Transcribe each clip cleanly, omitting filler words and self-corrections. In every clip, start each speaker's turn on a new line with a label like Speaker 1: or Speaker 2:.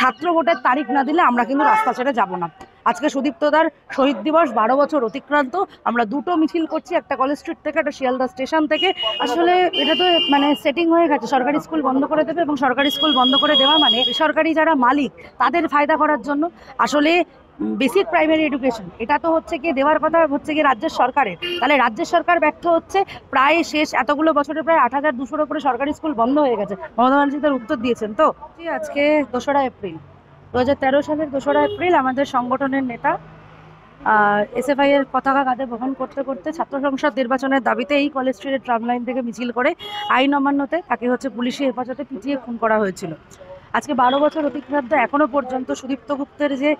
Speaker 1: ছাত্র ভোটের তারিখ না দিলে আমরা কিন্তু রাস্তা ছেড়ে যাব না। আজকে সুদীপ্তদার শহীদ দিবস 12 বছর অতিক্রান্ত। আমরা দুটো মিছিল করছি, একটা কলেজ স্ট্রিট থেকে, একটা শিয়ালদা স্টেশন থেকে। আসলে এটা তো সেটিং হয়ে গেছে, সরকারি স্কুল বন্ধ করে দেবে এবং সরকারি স্কুল বন্ধ করে দেওয়া মানে বেসরকারি যারা মালিক তাদের ফায়দা করার জন্য। আসলে বেসিক প্রাইমারি এডুকেশন এটা তো হচ্ছে গিয়ে দেওয়ার কথা হচ্ছে গিয়ে রাজ্যের সরকারের, তাহলে রাজ্যের সরকার ব্যর্থ হচ্ছে। প্রায় শেষ এতগুলো বছরে প্রায় 8200-র উপরে সরকারি স্কুল বন্ধ হয়ে গেছে। মমতা ব্যানার্জি তার উত্তর দিয়েছেন। তো আজকে 2রা এপ্রিল 2013 সালের 2রা এপ্রিল আমাদের সংগঠনের নেতা এসএফআই এর পতাকা কাঁধে বহন করতে করতে ছাত্র সংসদ নির্বাচনের দাবিতে এই কলেজ স্ট্রিটের ট্রাম লাইন থেকে মিছিল করে আইন অমান্যতে তাকে পুলিশি হেফাজতে পিটিয়ে খুন করা হয়েছিল। আজকে 12 বছর অতিক্রান্ত, এখনো পর্যন্ত সুদীপ্ত গুপ্তের যে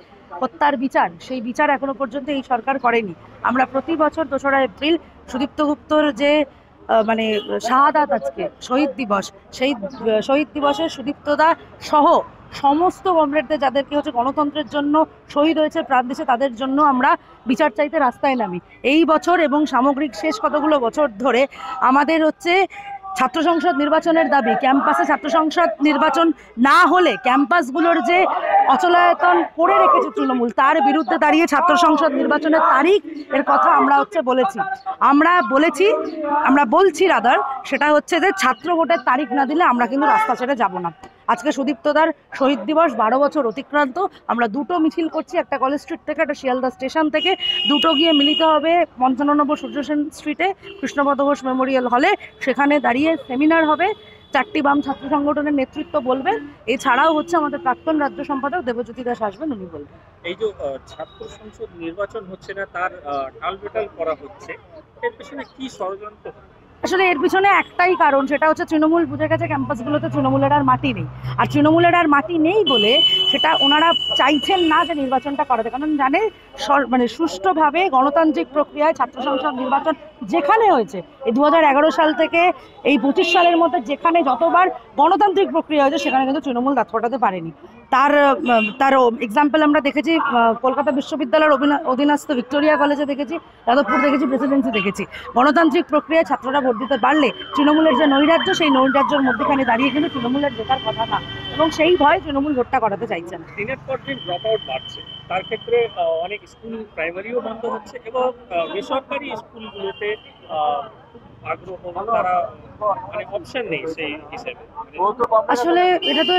Speaker 1: হত্যার বিচার, সেই বিচার এখনো পর্যন্ত এই সরকার করেনি। আমরা প্রতি বছর 2রা এপ্রিল সুদীপ্ত গুপ্তর যে শাহাদাত, আজকে শহীদ দিবস, সেই শহীদ দিবসে সুদীপ্তদা সহ সমস্ত কমরেডদের যাদেরকে গণতন্ত্রের জন্য শহীদ হয়েছে প্রাণ দিয়েছে তাদের জন্য আমরা বিচার চাইতে রাস্তায় নামি। এই বছর এবং সামগ্রিক শেষ কতগুলো বছর ধরে আমাদের ছাত্র সংসদ নির্বাচনের দাবি। ক্যাম্পাসে ছাত্র সংসদ নির্বাচন না হলে ক্যাম্পাসগুলোর যে অচলায়তন করে রেখেছে তৃণমূল, তার বিরুদ্ধে দাঁড়িয়ে ছাত্র সংসদ নির্বাচনের তারিখ এর কথা আমরা বলেছি। আমরা বলছি রাদার, সেটা হচ্ছে যে ছাত্র ভোটের তারিখ না দিলে আমরা কিন্তু রাস্তা ছেড়ে যাব না। আজকে সুদীপ্তদার শহীদ দিবস 12 বছর অতিক্রান্ত। আমরা দুটো মিছিল করছি, একটা কলেজ স্ট্রিট থেকে, একটা শিয়ালদা স্টেশন থেকে। দুটো গিয়ে মিলিত হবে 55 নম্বর সূর্য সেন স্ট্রিটে কৃষ্ণপদ ঘোষ মেমোরিয়াল হলে। সেখানে দাঁড়িয়ে সেমিনার হবে, 4টি বাম ছাত্র সংগঠনের নেতৃত্ব বলবেন। এছাড়াও আমাদের প্রাক্তন রাজ্য সম্পাদক দেবজ্যোতি দাস আসবেন, উনি বলবেন।
Speaker 2: এই যে ছাত্র সংসদ নির্বাচন হচ্ছে না, তার টালবেটাল করা হচ্ছে, এর পেছনে কি ষড়যন্ত্র?
Speaker 1: আসলে এর পিছনে একটাই কারণ, সেটা হচ্ছে তৃণমূল বুঝে গেছে ক্যাম্পাসগুলোতে তৃণমূলের আর মাটি নেই। আর তৃণমূলের আর মাটি নেই বলে সেটা ওনারা চাইছেন না যে নির্বাচনটা করাতে, কারণ জানে সুষ্ঠুভাবে গণতান্ত্রিক প্রক্রিয়ায় ছাত্র সংসদ নির্বাচন যেখানে হয়েছে, এই 2011 সাল থেকে এই 25 সালের মধ্যে যেখানে যতবার গণতান্ত্রিক প্রক্রিয়া হয়েছে সেখানে কিন্তু তৃণমূল দাঁত ফোটাতে পারেনি। তার এক্সাম্পল আমরা দেখেছি কলকাতা বিশ্ববিদ্যালয়ের অধীনস্থ ভিক্টোরিয়া কলেজে দেখেছি, যাদবপুর দেখেছি, প্রেসিডেন্সি দেখেছি। গণতান্ত্রিক প্রক্রিয়ায় ছাত্ররা ভোট দিতে পারলে তৃণমূলের যে নৈরাজ্য, সেই নৈরাজ্যের মধ্যেখানে দাঁড়িয়ে কিন্তু তৃণমূলের জেতার কথা না, এবং সেই ভয় তৃণমূল ভোটটা করাতে চাইছেন।
Speaker 2: দিনের পর দিন ড্রপ আউট বাড়ছে, তার ক্ষেত্রে অনেক স্কুল প্রাইমারিও বন্ধ হচ্ছে এবং বেসরকারি স্কুলগুলোতে
Speaker 1: আসলে এটা তো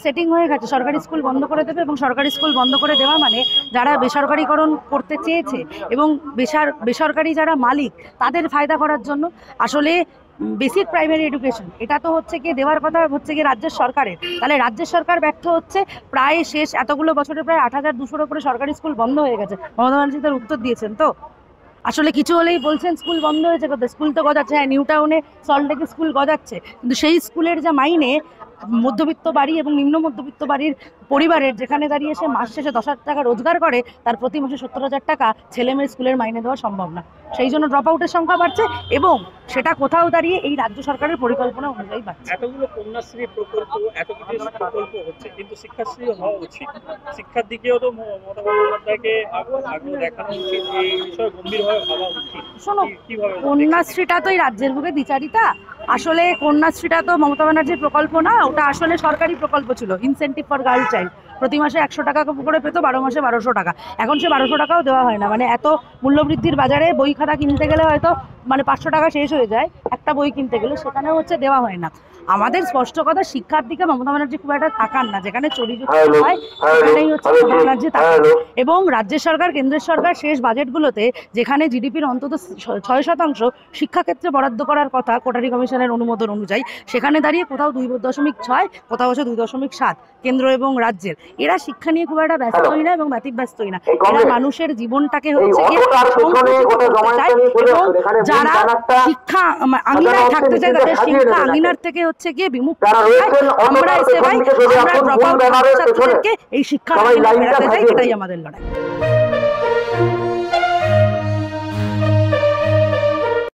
Speaker 1: সেটিং হয়ে গেছে, সরকারি স্কুল বন্ধ করে দেবে এবং সরকারি স্কুল বন্ধ করে দেওয়া মানে যারা বেসরকারিকরণ করতে চেয়েছে এবং বেসরকারি যারা মালিক তাদের ফায়দা করার জন্য। আসলে বেসিক প্রাইমারি এডুকেশন এটা তো দেওয়ার কথা রাজ্যের সরকারের, তাহলে রাজ্যের সরকার ব্যর্থ হচ্ছে। প্রায় শেষ এতগুলো বছরে প্রায় 8200-র উপরে সরকারি স্কুল বন্ধ হয়ে গেছে। মমতা ব্যানার্জি তার উত্তর দিয়েছেন। তো আসলে কিছু হলেই বলছেন স্কুল বন্ধ হয়েছে, স্কুল তো গজাচ্ছে। হ্যাঁ, নিউ টাউনে সল্টলেকে স্কুল গজাচ্ছে, কিন্তু সেই স্কুলের যা মাইনে মধ্যবিত্ত বাড়ি এবং নিম্ন মধ্যবিত্ত বাড়ির পরিবারের, যেখানে দাঁড়িয়ে সে মাস শেষে 10,000 টাকা রোজগার করে, তার প্রতি মাসে 70,000 টাকা ছেলে মেয়ের স্কুলের মাইনে দেওয়া সম্ভব না। সেই জন্য ড্রপ আউটের সংখ্যা বাড়ছে এবং সেটা কোথাও দাঁড়িয়ে এই রাজ্য সরকারের পরিকল্পনা অনুযায়ী বাড়ছে।
Speaker 2: এতগুলো কন্যাশ্রী প্রকল্প, এত কিছু প্রকল্প হচ্ছে, কিন্তু শিক্ষাশ্রী হওয়া উচিত। শিক্ষার দিকেও তো মমতা বন্দ্যোপাধ্যায়কে আগ্রহ দেখানো উচিত, এই বিষয়ে গম্ভীরভাবে ভাবা উচিত।
Speaker 1: শোনো, কন্যাশ্রীটা তো এই রাজ্যের বুকে দ্বিচারিতা। আসলে কন্যাশ্রীটা তো মমতা ব্যানার্জির প্রকল্প না, ওটা আসলে সরকারি প্রকল্প ছিল, ইনসেন্টিভ ফর গার্ল চাইল্ড। প্রতি মাসে 100 টাকা করে পেতো, 12 মাসে 1200 টাকা। এখন সে 1200 টাকাও দেওয়া হয় না। এত মূল্যবৃদ্ধির বাজারে বই খাতা কিনতে গেলে হয়তো 500 টাকা শেষ হয়ে যায় একটা বই কিনতে গেলে, সেখানেও দেওয়া হয় না। আমাদের স্পষ্ট কথা, শিক্ষার দিকে মমতা ব্যানার্জি খুব একটা তাকান না। যেখানে চুরি হয় সেখানেই মমতা ব্যানার্জি তাকান। এবং রাজ্য সরকার, কেন্দ্রের সরকার শেষ বাজেটগুলোতে যেখানে জিডিপির অন্তত 6% শিক্ষাক্ষেত্রে বরাদ্দ করার কথা কোটারি কমিশনের অনুমোদন অনুযায়ী, সেখানে দাঁড়িয়ে কোথাও 2.6, কোথাও 2.7 কেন্দ্র এবং রাজ্যের। এরা শিক্ষা নিয়ে খুব একটা ব্যস্তই না এবং ব্যতিব্যস্তই না। এরা মানুষের জীবনটাকে এবং যারা শিক্ষা আঙিনায় থাকতে চায় তাদের শিক্ষা আঙিনার থেকে গিয়ে বিমুখ। আমরা এসে ভাই, আমরা ড্রপ আউট ছাত্রদেরকে এই শিক্ষা ফেরাতে চাই, এটাই আমাদের লড়াই।